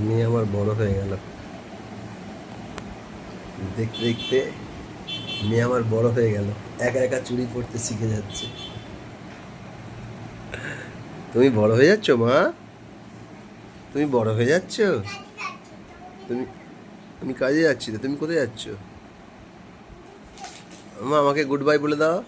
মেয়ে আমার বড় হয়ে গেল। দেখতে দেখতে মেয়ে আমার বড় হয়ে গেল, একা একা চুড়ি পরতে শিখে যাচ্ছে। তুমি বড় হয়ে যাচ্ছ মা, তুমি বড় হয়ে যাচ্ছ। তুমি তুমি কাজে যাচ্ছি তো, তুমি কোথায় যাচ্ছ? মা আমাকে গুড বাই বলে দাও।